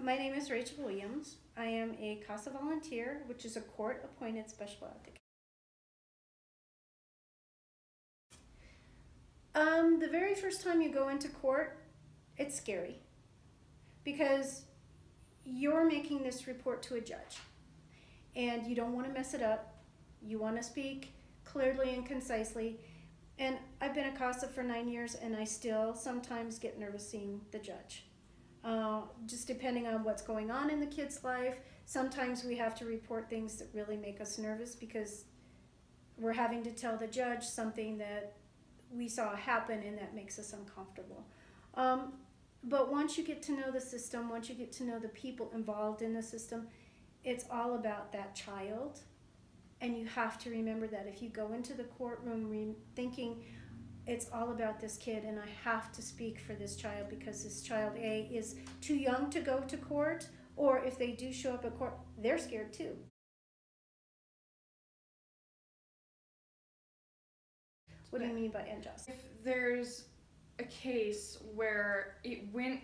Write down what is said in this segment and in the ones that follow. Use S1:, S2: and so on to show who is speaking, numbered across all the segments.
S1: My name is Rachel Williams. I am a CASA volunteer, which is a court-appointed special advocate. The very first time you go into court, it's scary because you're making this report to a judge and you don't want to mess it up. You want to speak clearly and concisely. And I've been a CASA for 9 years and I still sometimes get nervous seeing the judge. Just depending on what's going on in the kid's life. Sometimes we have to report things that really make us nervous because we're having to tell the judge something that we saw happen and that makes us uncomfortable. But once you get to know the system, once you get to know the people involved in the system, it's all about that child. And you have to remember that if you go into the courtroom thinking it's all about this kid and I have to speak for this child because this child A is too young to go to court, or if they do show up at court, they're scared too. What do you mean by unjust?
S2: If there's a case where it went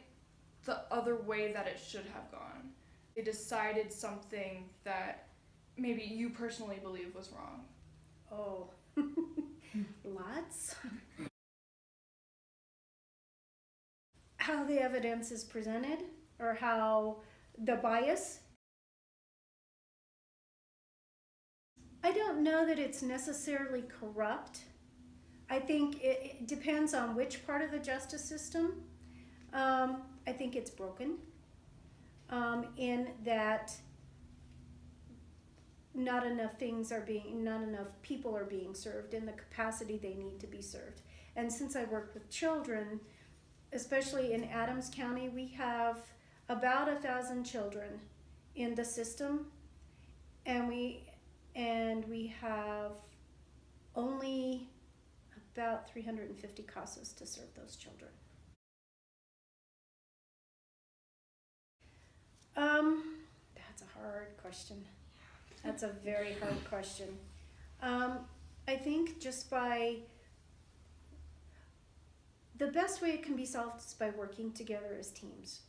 S2: the other way that it should have gone, they decided something that maybe you personally believe was wrong.
S1: Oh, lots. How the evidence is presented or how the bias. I don't know that it's necessarily corrupt. I think it depends on which part of the justice system. I think it's broken in that not enough people are being served in the capacity they need to be served. And since I work with children, especially in Adams County, we have about 1,000 children in the system, and we have only about 350 CASAs to serve those children. That's a hard question. That's a very hard question. I think just by the best way it can be solved is by working together as teams.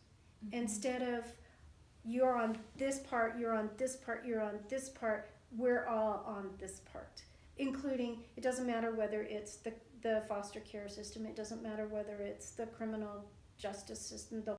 S1: Mm-hmm. Instead of you're on this part, you're on this part, you're on this part, we're all on this part. Including, it doesn't matter whether it's the foster care system, it doesn't matter whether it's the criminal justice system, the